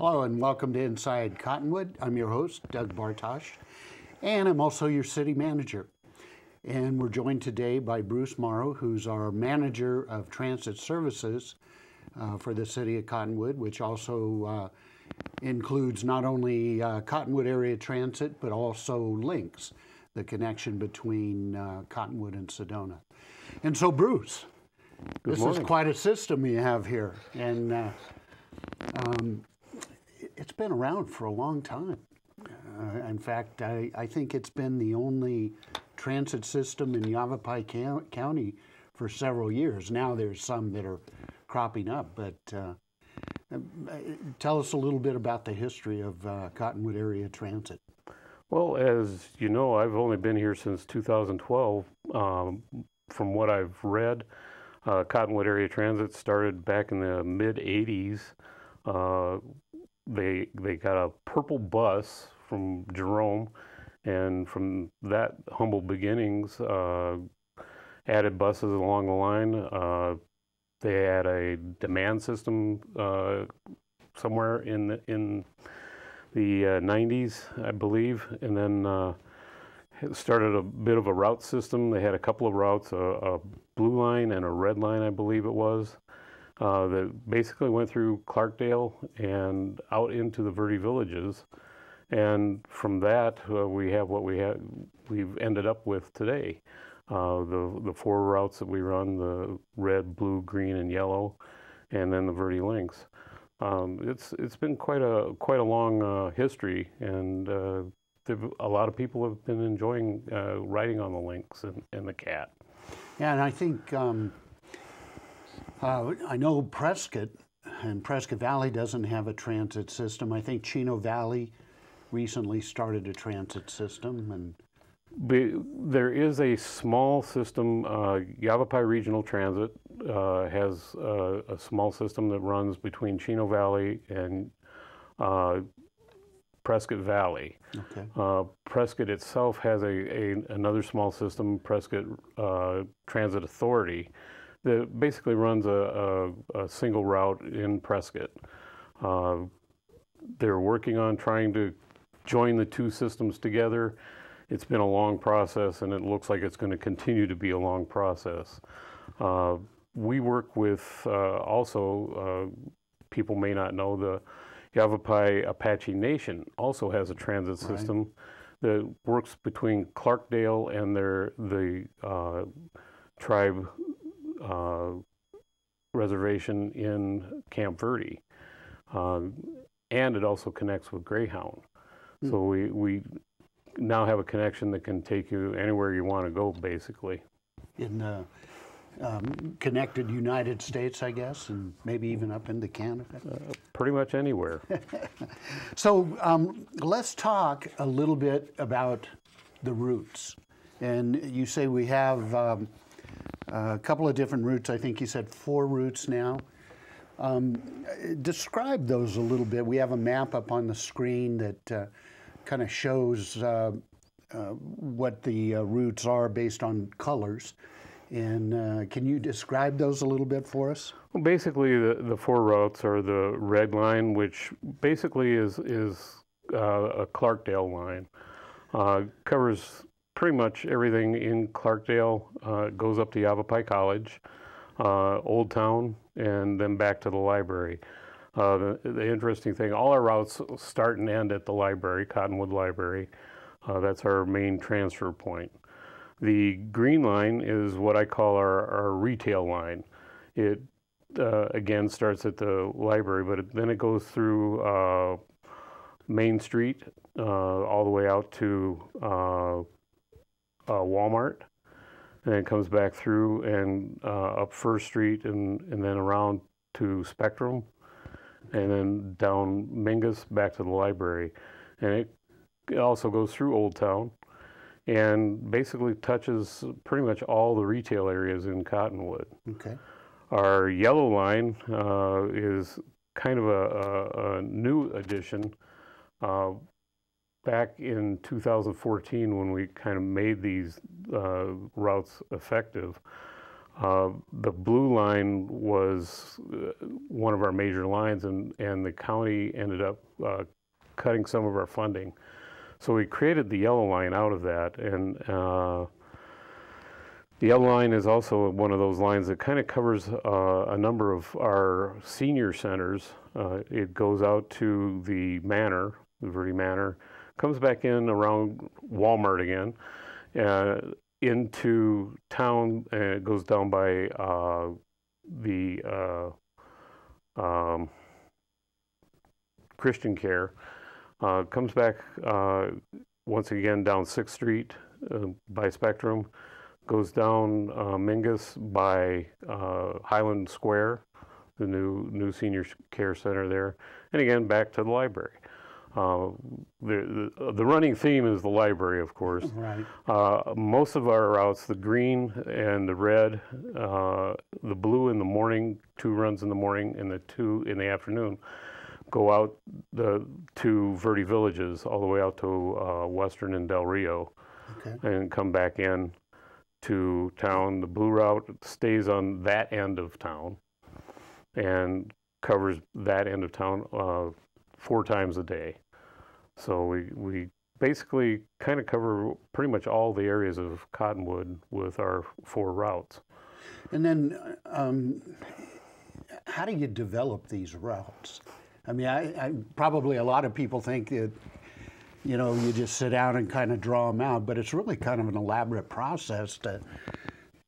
Hello and welcome to Inside Cottonwood. I'm your host, Doug Bartosh, and I'm also your city manager. And we're joined today by Bruce Morrow, who's our manager of transit services for the City of Cottonwood, which also includes not only Cottonwood area transit, but also links, the connection between Cottonwood and Sedona. And so, Bruce, this is quite a system you have here. And it's been around for a long time. In fact, I think it's been the only transit system in Yavapai County for several years. Now there's some that are cropping up, but tell us a little bit about the history of Cottonwood area transit. Well, as you know, I've only been here since 2012. From what I've read, Cottonwood area transit started back in the mid-'80s. They got a purple bus from Jerome, and from that humble beginnings, added buses along the line. They had a demand system somewhere in the 90s, I believe, and then started a bit of a route system. They had a couple of routes, a blue line and a red line, I believe it was. That basically went through Clarkdale and out into the Verde villages, and from that we have what we've ended up with today. The four routes that we run: the red, blue, green, and yellow, and then the Verde links. It's been quite a long history, and a lot of people have been enjoying riding on the links and the cat. Yeah, and I think. I know Prescott and Prescott Valley doesn't have a transit system. I think Chino Valley recently started a transit system. There is a small system. Yavapai Regional Transit has a small system that runs between Chino Valley and Prescott Valley. Okay. Prescott itself has another small system, Prescott Transit Authority, that basically runs a single route in Prescott. They're working on trying to join the two systems together. It's been a long process, and it looks like it's going to continue to be a long process. We work with also, people may not know, the Yavapai Apache Nation also has a transit system that works between Clarkdale and the tribe reservation in Camp Verde, and it also connects with Greyhound. So we now have a connection that can take you anywhere you want to go, basically. In the connected United States, I guess, and maybe even up into Canada? Pretty much anywhere. So let's talk a little bit about the routes. And you say we have a couple of different routes. I think you said 4 routes now. Describe those a little bit. We have a map up on the screen that kind of shows what the routes are based on colors. And can you describe those a little bit for us? Well, basically, the 4 routes are the red line, which basically is a Clarkdale line. Covers pretty much everything in Clarkdale. Goes up to Yavapai College, Old Town, and then back to the library. The interesting thing, all our routes start and end at the library, Cottonwood Library. That's our main transfer point. The green line is what I call our retail line. It, again, starts at the library, but then it goes through Main Street all the way out to Walmart, and then comes back through and up First Street and then around to Spectrum, and then down Mingus back to the library. And it also goes through Old Town and basically touches pretty much all the retail areas in Cottonwood. Okay. Our yellow line is kind of a new addition. Back in 2014, when we kind of made these routes effective, The blue line was one of our major lines, and the county ended up cutting some of our funding. So we created the yellow line out of that, and the yellow line is also one of those lines that kind of covers a number of our senior centers. It goes out to the Manor, the Verde Manor, comes back in around Walmart again, into town, and it goes down by the Christian Care, comes back once again down 6th Street by Spectrum, goes down Mingus by Highland Square, the new senior care center there, and again back to the library. The running theme is the library, of course. Right. Most of our routes, the green and the red, the blue in the morning, 2 runs in the morning and the 2 in the afternoon, go out to Verde Villages, all the way out to Western and Del Rio, Okay. and come back in to town. The blue route stays on that end of town and covers that end of town 4 times a day. So we basically kind of cover pretty much all the areas of Cottonwood with our 4 routes. And then, how do you develop these routes? I mean, I probably a lot of people think that, you know, you just sit down and kind of draw them out, but it's really kind of an elaborate process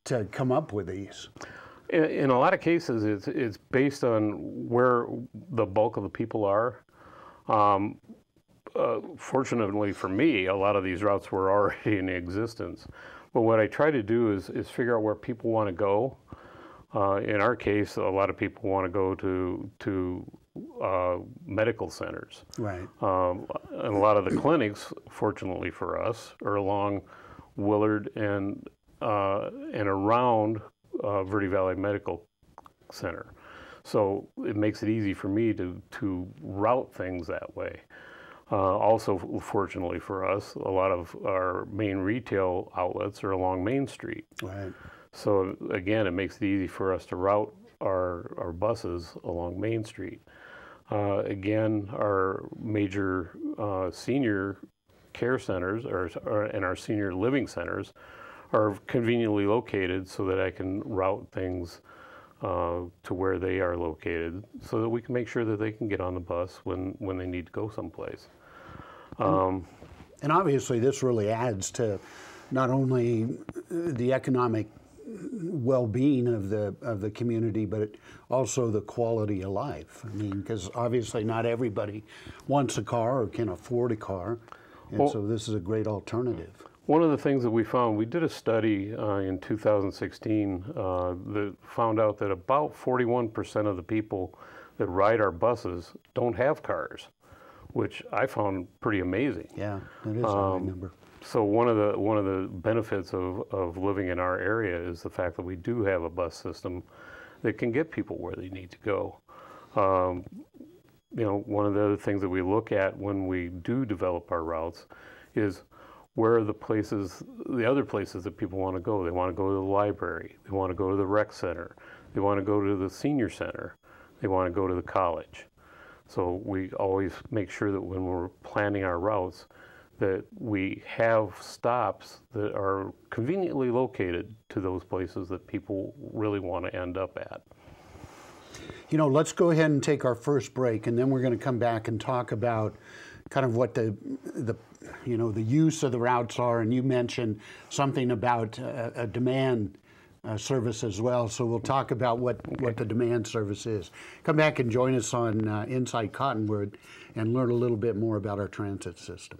to come up with these. In a lot of cases, it's based on where the bulk of the people are. Fortunately for me, a lot of these routes were already in existence. But what I try to do is figure out where people want to go. In our case, a lot of people want to go to medical centers. Right. And a lot of the clinics, fortunately for us, are along Willard and around Verde Valley Medical Center. So it makes it easy for me to route things that way. Also, fortunately for us, a lot of our main retail outlets are along Main Street. Right. So again, it makes it easy for us to route our buses along Main Street. Again, our major senior care centers and our senior living centers are conveniently located so that I can route things to where they are located, so that we can make sure that they can get on the bus when they need to go someplace. And obviously, this really adds to not only the economic well-being of the community, but also the quality of life. I mean, because obviously not everybody wants a car or can afford a car, and so this is a great alternative. One of the things that we found, we did a study in 2016 that found out that about 41% of the people that ride our buses don't have cars, which I found pretty amazing. Yeah, that is a high number. So one of the benefits of living in our area is the fact that we do have a bus system that can get people where they need to go. You know, one of the other things that we look at when we do develop our routes is where are the other places that people want to go. They want to go to the library. They want to go to the rec center. They want to go to the senior center. They want to go to the college. So we always make sure that when we're planning our routes, that we have stops that are conveniently located to those places that people really want to end up at. You know, let's go ahead and take our first break, and then we're going to come back and talk about kind of what the use of the routes are. And you mentioned something about a demand service as well. So we'll talk about what the demand service is. Come back and join us on Inside Cottonwood and learn a little bit more about our transit system.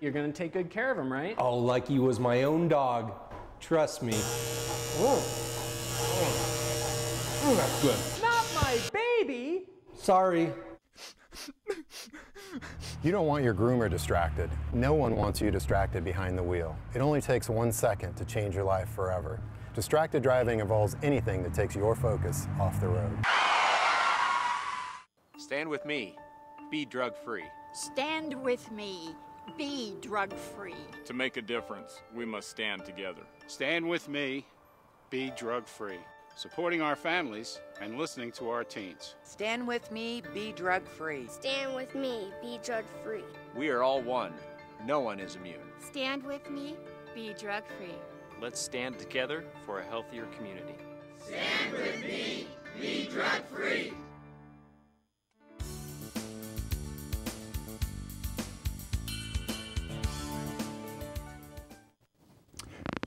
You're gonna take good care of him, right? Oh, like he was my own dog. Trust me. That's good. Not my baby! Sorry. You don't want your groomer distracted. No one wants you distracted behind the wheel. It only takes 1 second to change your life forever. Distracted driving involves anything that takes your focus off the road. Stand with me. Be drug-free. Stand with me. Be drug-free. To make a difference, we must stand together. Stand with me. Be drug-free. Supporting our families and listening to our teens. Stand with me, be drug-free. Stand with me, be drug-free. We are all one. No one is immune. Stand with me, be drug-free. Let's stand together for a healthier community. Stand with me, be drug-free.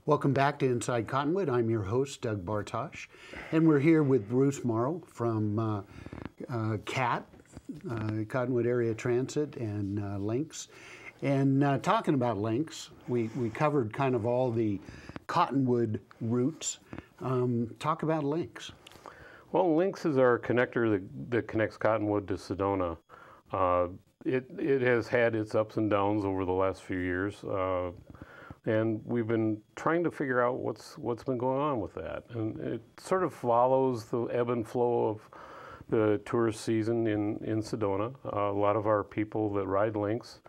Welcome back to Inside Cottonwood. I'm your host, Doug Bartosh, and we're here with Bruce Morrow from CAT, Cottonwood Area Transit, and Lynx. And talking about Lynx, we covered kind of all the Cottonwood routes. Talk about Lynx. Well, Lynx is our connector that connects Cottonwood to Sedona. It has had its ups and downs over the last few years. And we've been trying to figure out what's been going on with that. And it sort of follows the ebb and flow of the tourist season in Sedona. A lot of our people that ride Lynx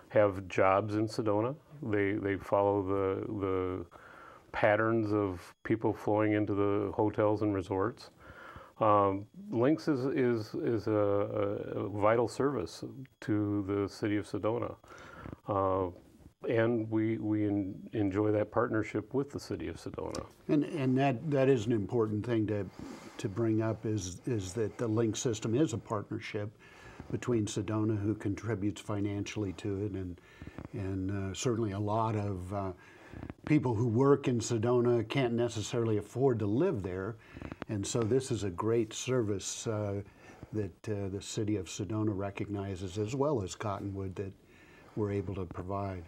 have jobs in Sedona. They follow the patterns of people flowing into the hotels and resorts. Lynx is a vital service to the city of Sedona. And we enjoy that partnership with the city of Sedona. And that is an important thing to bring up is that the Lynx system is a partnership between Sedona, who contributes financially to it, and certainly a lot of people who work in Sedona can't necessarily afford to live there, and so this is a great service that the city of Sedona recognizes, as well as Cottonwood, that we're able to provide.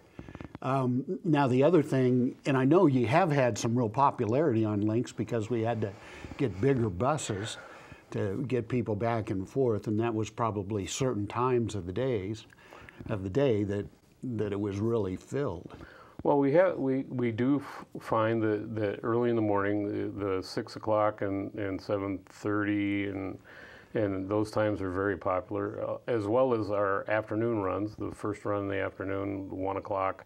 Now the other thing, and I know you have had some real popularity on Lynx because we had to get bigger buses to get people back and forth, and that was probably certain times of the day that it was really filled. Well, we do find that early in the morning, the 6 o'clock and 7:30 and those times are very popular, as well as our afternoon runs. The first run in the afternoon, 1 o'clock,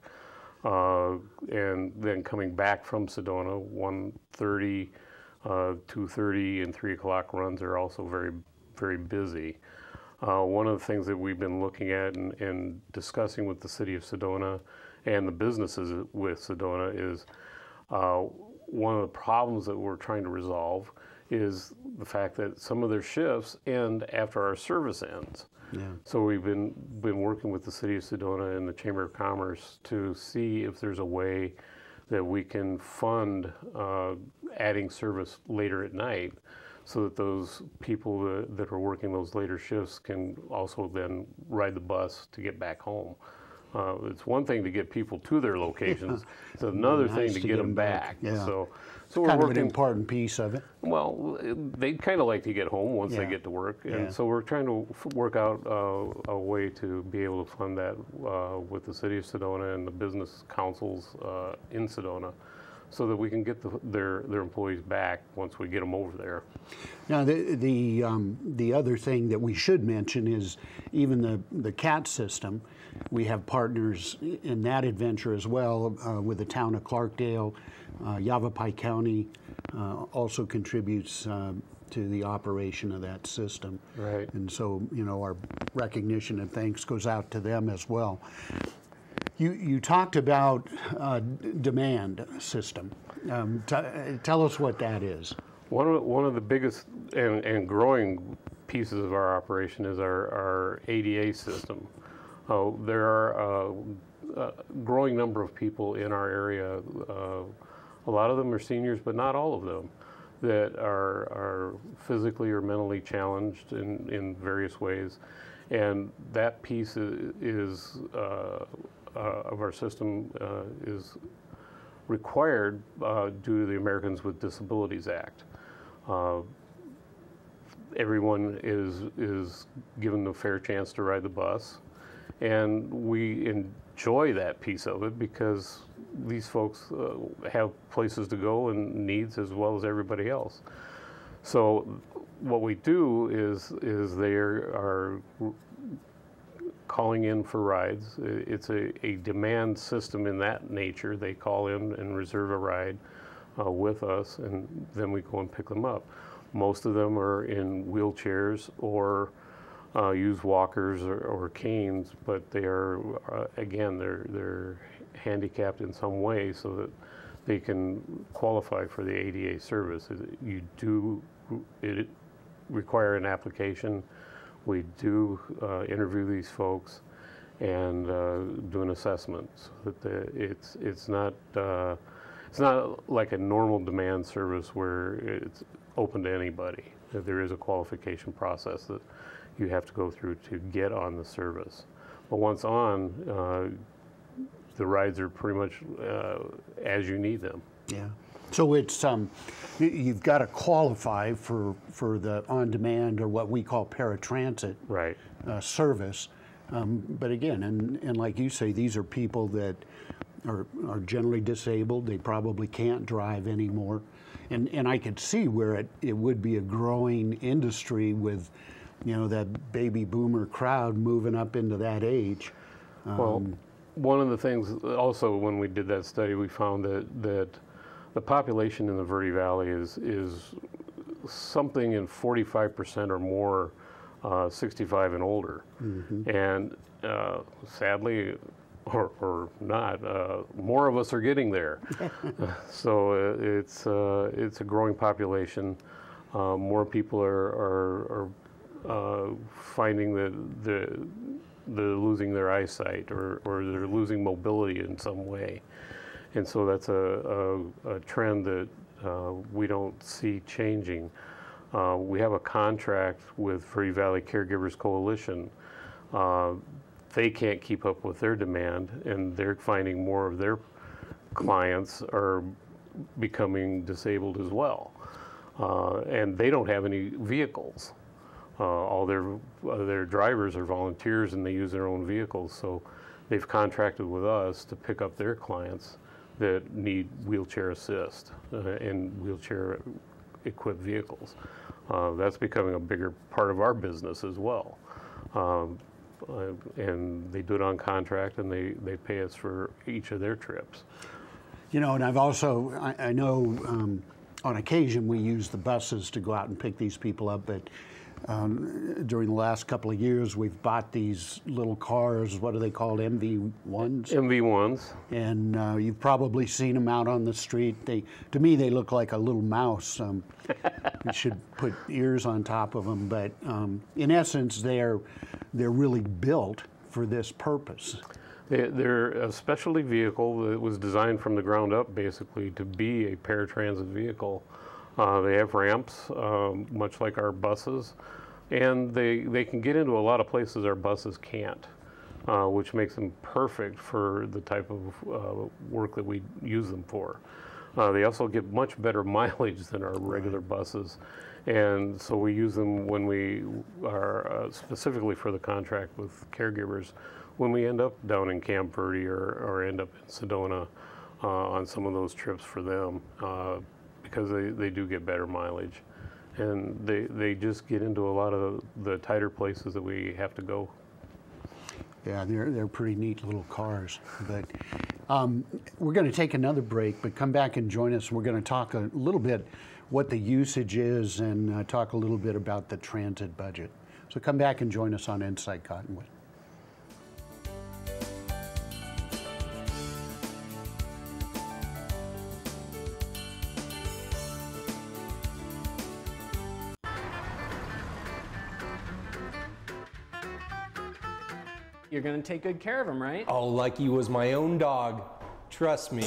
and then coming back from Sedona, 1:30, 2:30, and 3 o'clock runs are also very, very busy. One of the things that we've been looking at and discussing with the city of Sedona and the businesses with Sedona is one of the problems that we're trying to resolve is the fact that some of their shifts end after our service ends. Yeah. So we've been working with the City of Sedona and the Chamber of Commerce to see if there's a way that we can fund adding service later at night so that those people that are working those later shifts can also then ride the bus to get back home. It's one thing to get people to their locations. It's another thing to get them back. Yeah. So we're kind working, of an important piece of it. Well, they'd kind of like to get home once they get to work, and so we're trying to work out a way to be able to fund that with the City of Sedona and the business councils in Sedona, so that we can get their employees back once we get them over there. Now, the other thing that we should mention is even the CAT system. We have partners in that adventure as well with the town of Clarkdale. Yavapai County also contributes to the operation of that system. Right. And so, our recognition and thanks goes out to them as well. You talked about demand system. Tell us what that is. One of the biggest and growing pieces of our operation is our ADA system. There are a growing number of people in our area. A lot of them are seniors, but not all of them, that are physically or mentally challenged in various ways. And that piece is of our system is required due to the Americans with Disabilities Act. Everyone is given a fair chance to ride the bus, And we enjoy that piece of it because these folks have places to go and needs as well as everybody else. So what we do is they are calling in for rides. It's a demand system in that nature. They call in and reserve a ride with us, and then we go and pick them up. Most of them are in wheelchairs or use walkers or canes, but they are, again, they're handicapped in some way so that they can qualify for the ADA service. It require an application. We do interview these folks and do an assessment so that it's not like a normal demand service where it's open to anybody. There is a qualification process that you have to go through to get on the service. But once on, the rides are pretty much as you need them. Yeah. So it's you've got to qualify for the on-demand or what we call paratransit service. But again, and like you say, these are people that are generally disabled. They probably can't drive anymore. And I could see where it would be a growing industry with, you know, that baby boomer crowd moving up into that age. Well, one of the things also when we did that study, we found that the population in the Verde Valley is something in 45% or more 65 and older. Mm-hmm. And sadly, or not, more of us are getting there. So it's a growing population. More people are finding that they're losing their eyesight or they're losing mobility in some way. And so that's a trend that we don't see changing. We have a contract with Verde Valley Caregivers Coalition. They can't keep up with their demand, and they're finding more of their clients are becoming disabled as well. And they don't have any vehicles. All their drivers are volunteers, and they use their own vehicles. So they've contracted with us to pick up their clients that need wheelchair assist and wheelchair equipped vehicles. That's becoming a bigger part of our business as well. And they do it on contract, and they pay us for each of their trips. You know, and I've also, I know on occasion we use the buses to go out and pick these people up, but during the last couple of years we've bought these little cars, what are they called, MV1s? MV1s. And you've probably seen them out on the street. To me, they look like a little mouse. You should put ears on top of them, but in essence, they're really built for this purpose. They're a specialty vehicle that was designed from the ground up, basically, to be a paratransit vehicle. They have ramps, much like our buses, and they can get into a lot of places our buses can't, which makes them perfect for the type of work that we use them for. They also get much better mileage than our regular buses, and so we use them when we are specifically for the contract with caregivers, when we end up down in Camp Verde or end up in Sedona on some of those trips for them, because they do get better mileage, and they just get into a lot of the tighter places that we have to go. Yeah, they're pretty neat little cars. But we're going to take another break, but come back and join us. We're going to talk a little bit what the usage is and talk a little bit about the transit budget. So come back and join us on Inside Cottonwood. You're gonna take good care of him, right? Oh, like he was my own dog. Trust me.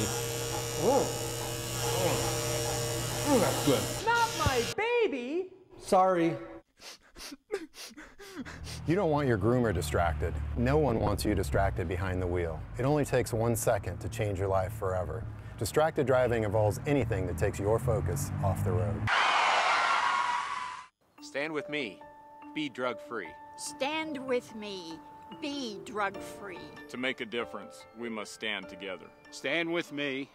Oh, that's good. Not my baby! Sorry. You don't want your groomer distracted. No one wants you distracted behind the wheel. It only takes 1 second to change your life forever. Distracted driving involves anything that takes your focus off the road. Stand with me. Be drug-free. Stand with me. be drug-free. To make a difference, we must stand together. Stand with me,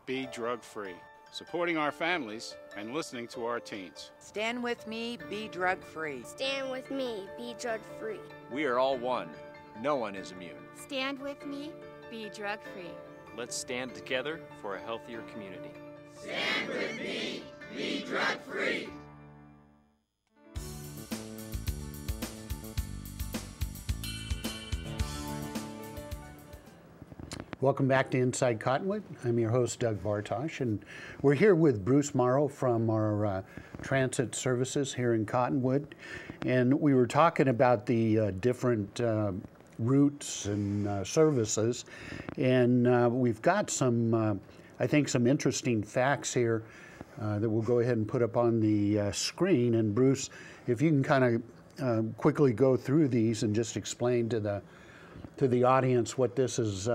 be drug-free. Supporting our families and listening to our teens. Stand with me, be drug-free. Stand with me, be drug-free. We are all one. No one is immune. Stand with me, be drug-free. Let's stand together for a healthier community. Stand with me, be drug-free. Welcome back to Inside Cottonwood. I'm your host, Doug Bartosh, and we're here with Bruce Morrow from our transit services here in Cottonwood. And we were talking about the different routes and services, and we've got some, I think, some interesting facts here that we'll go ahead and put up on the screen. And Bruce, if you can kind of quickly go through these and just explain to the audience what this is.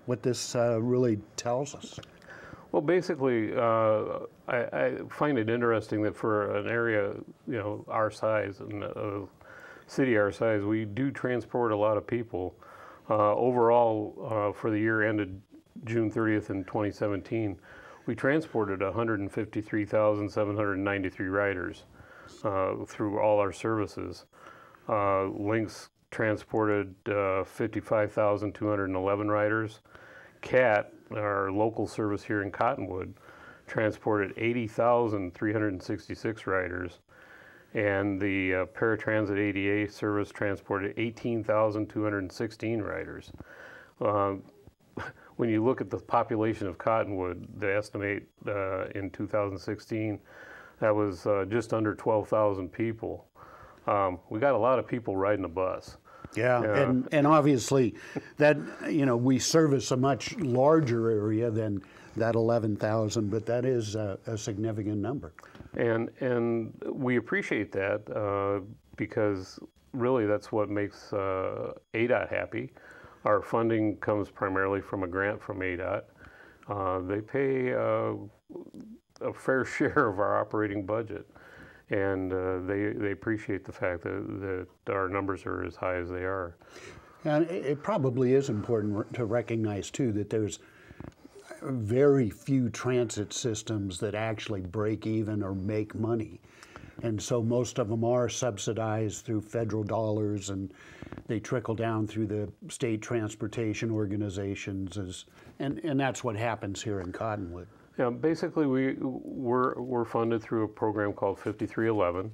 What this really tells us. Well, basically, I find it interesting that for an area, our size and a city our size, we do transport a lot of people. Overall, for the year ended June 30th in 2017, we transported 153,793 riders through all our services. Lynx transported 55,211 riders. CAT, our local service here in Cottonwood, transported 80,366 riders. And the Paratransit ADA service transported 18,216 riders. When you look at the population of Cottonwood, they estimate in 2016, that was just under 12,000 people. We got a lot of people riding the bus. Yeah, and obviously that, we service a much larger area than that 11,000, but that is a significant number. And we appreciate that because really that's what makes ADOT happy. Our funding comes primarily from a grant from ADOT. They pay a fair share of our operating budget. And they appreciate the fact that our numbers are as high as they are. And it probably is important to recognize, too, that there's very few transit systems that actually break even or make money. And so most of them are subsidized through federal dollars, and they trickle down through the state transportation organizations, and that's what happens here in Cottonwood. Yeah, basically we're funded through a program called 5311.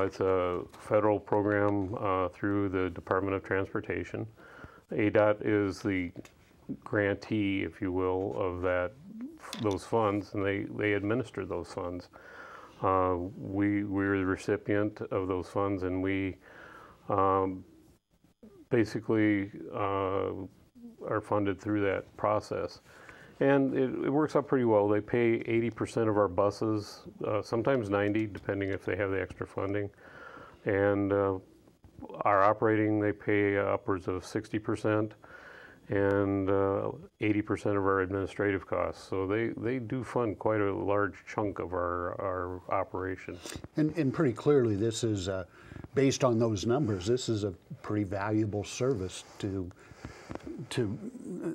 It's a federal program through the Department of Transportation. ADOT is the grantee, if you will, of those funds, and they administer those funds. We're the recipient of those funds, and we basically are funded through that process. And it works out pretty well. They pay 80% of our buses, sometimes 90, depending if they have the extra funding. And our operating, they pay upwards of 60%, and 80% of our administrative costs. So they do fund quite a large chunk of our operation. And pretty clearly, this is, based on those numbers, this is a pretty valuable service to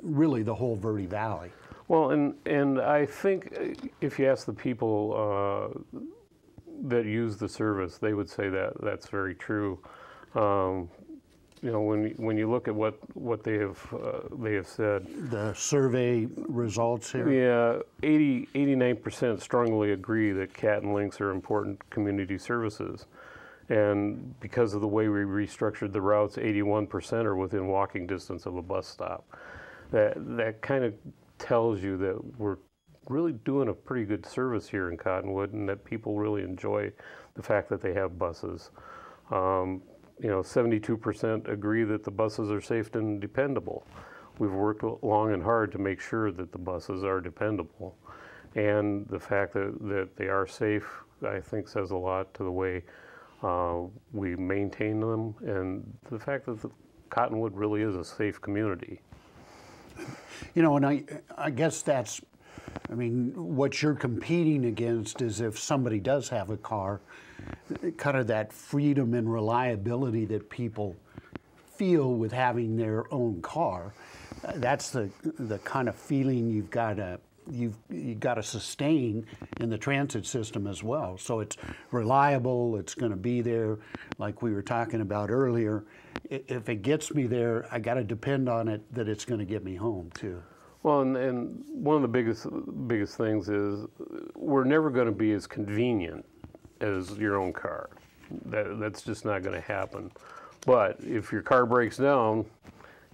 really the whole Verde Valley. Well, and I think if you ask the people that use the service, they would say that that's very true. When you look at what they have said, the survey results here. Yeah, 89% strongly agree that CAT and Lynx are important community services. And because of the way we restructured the routes, 81% are within walking distance of a bus stop. That kind of tells you that we're really doing a pretty good service here in Cottonwood, and that people really enjoy the fact that they have buses. 72% agree that the buses are safe and dependable. We've worked long and hard to make sure that the buses are dependable. And the fact that they are safe, I think, says a lot to the way we maintain them, and the fact that Cottonwood really is a safe community. And I guess that's, what you're competing against is if somebody does have a car, kind of that freedom and reliability that people feel with having their own car. That's the kind of feeling you've got to sustain in the transit system as well. So it's reliable, it's going to be there, like we were talking about earlier. If it gets me there, I got to depend on it that it's going to get me home too. Well, and one of the biggest things is we're never going to be as convenient as your own car. That's just not going to happen. But if your car breaks down,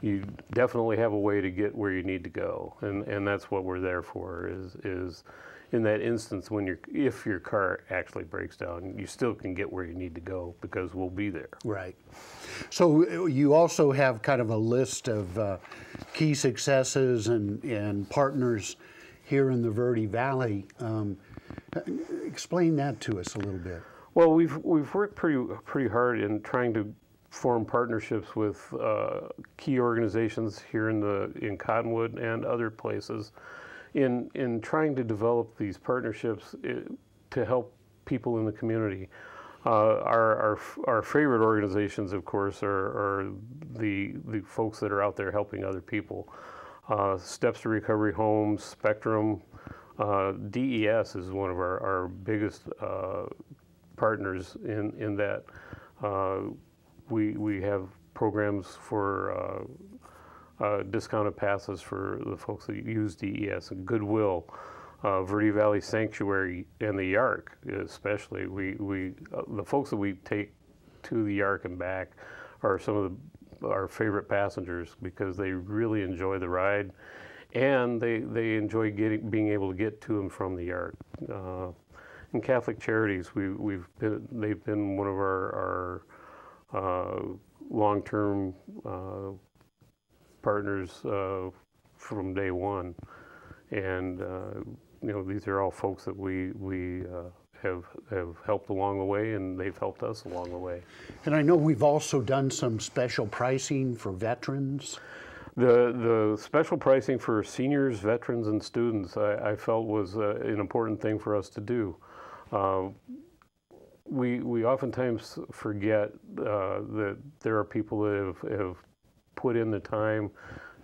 you definitely have a way to get where you need to go, and that's what we're there for. Is in that instance if your car actually breaks down, you still can get where you need to go because we'll be there. Right. So you also have kind of a list of key successes and partners here in the Verde Valley. Explain that to us a little bit. Well, we've worked pretty hard in trying to form partnerships with key organizations here in Cottonwood and other places in trying to develop these partnerships to help people in the community. Our favorite organizations, of course, are the folks that are out there helping other people. Steps to Recovery Homes, Spectrum, DES is one of our biggest partners in that. We have programs for discounted passes for the folks that use DES, and Goodwill, Verde Valley Sanctuary, and the Yark especially. The folks that we take to the Yark and back are some of our favorite passengers because they really enjoy the ride, and they enjoy being able to get to and from the Yark. And Catholic Charities, they've been one of our long-term partners from day one, and these are all folks that we have helped along the way, and they've helped us along the way. And I know we've also done some special pricing for veterans. The special pricing for seniors, veterans, and students I felt was an important thing for us to do. We oftentimes forget that there are people that have put in the time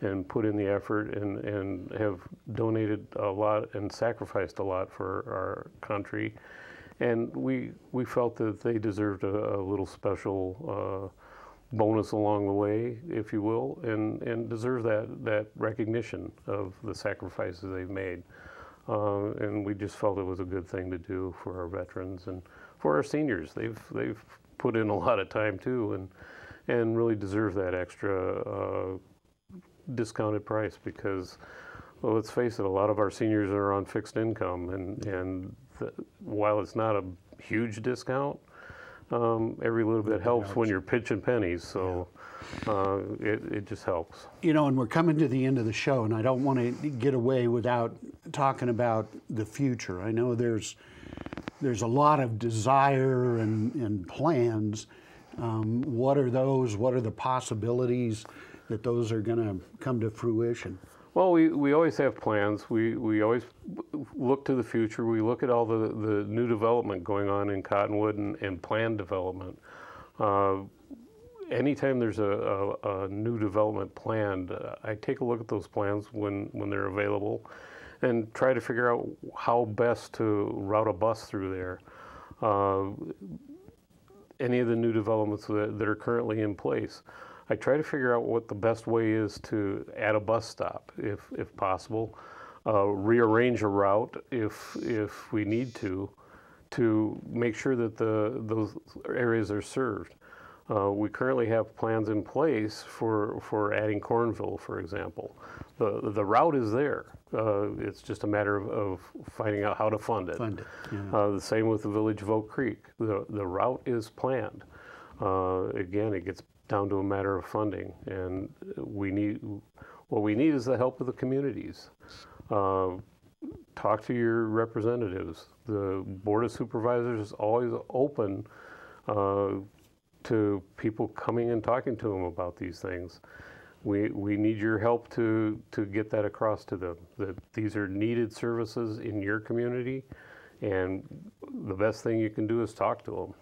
and put in the effort and have donated a lot and sacrificed a lot for our country. And we felt that they deserved a little special bonus along the way, if you will, and deserve that recognition of the sacrifices they've made. And we just felt it was a good thing to do for our veterans and for our seniors. They've put in a lot of time too, and really deserve that extra discounted price because, well, let's face it, a lot of our seniors are on fixed income, and while it's not a huge discount, every little bit helps when you're pitching pennies. So. It just helps. And we're coming to the end of the show, and I don't want to get away without talking about the future. I know there's a lot of desire and plans. What are those? What are the possibilities that those are going to come to fruition? Well, we always have plans. We always look to the future. We look at all the new development going on in Cottonwood and planned development. Anytime there's a new development planned, I take a look at those plans when they're available and try to figure out how best to route a bus through there. Any of the new developments that are currently in place, I try to figure out what the best way is to add a bus stop, if possible, rearrange a route if we need to make sure that those areas are served. We currently have plans in place for adding Cornville, for example. The route is there. It's just a matter of finding out how to fund it. Yeah. The same with the village of Oak Creek. The route is planned. Again, it gets down to a matter of funding, and what we need is the help of the communities. Talk to your representatives. The Board of Supervisors is always open to people coming and talking to them about these things. We need your help to get that across to them, that these are needed services in your community, and the best thing you can do is talk to them.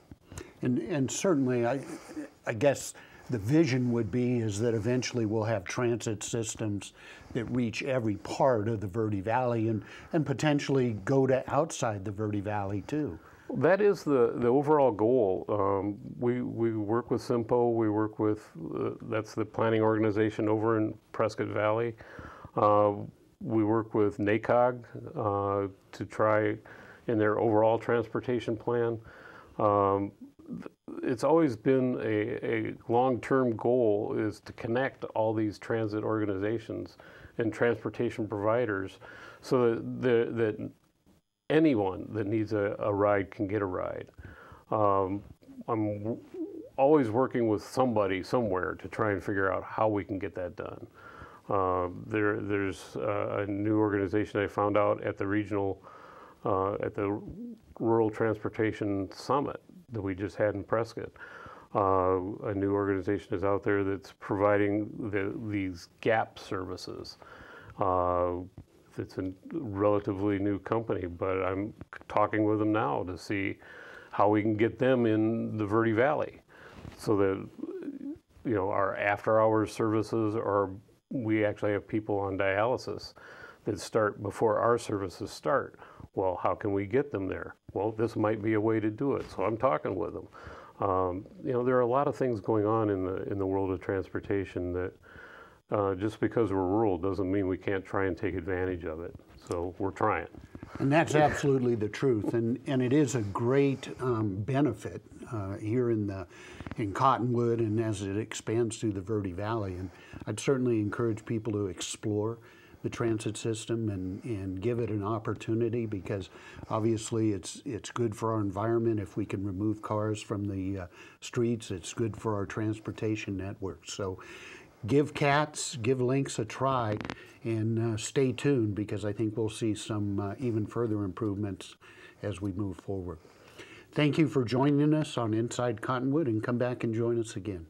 And certainly, I guess the vision would be is that eventually we'll have transit systems that reach every part of the Verde Valley and potentially go to outside the Verde Valley too. That is the overall goal. We work with SIMPO, we work with, that's the planning organization over in Prescott Valley. We work with NACOG to try in their overall transportation plan. It's always been a long-term goal is to connect all these transit organizations and transportation providers so that anyone that needs a ride can get a ride. I'm always working with somebody somewhere to try and figure out how we can get that done. There's a new organization I found out at the regional, at the Rural Transportation Summit that we just had in Prescott. A new organization is out there that's providing these gap services. It's a relatively new company, but I'm talking with them now to see how we can get them in the Verde Valley so that, you know, our after-hours services, or we actually have people on dialysis that start before our services start. Well, how can we get them there? Well, this might be a way to do it, so I'm talking with them. You know, there are a lot of things going on in the world of transportation that just because we're rural doesn't mean we can't try and take advantage of it. So we're trying. And that's absolutely the truth, and it is a great benefit here in Cottonwood and as it expands through the Verde Valley. And I'd certainly encourage people to explore the transit system and give it an opportunity, because obviously it's good for our environment if we can remove cars from the streets. It's good for our transportation network. So give CATS, give links a try, and stay tuned, because I think we'll see some even further improvements as we move forward. Thank you for joining us on Inside Cottonwood, and come back and join us again.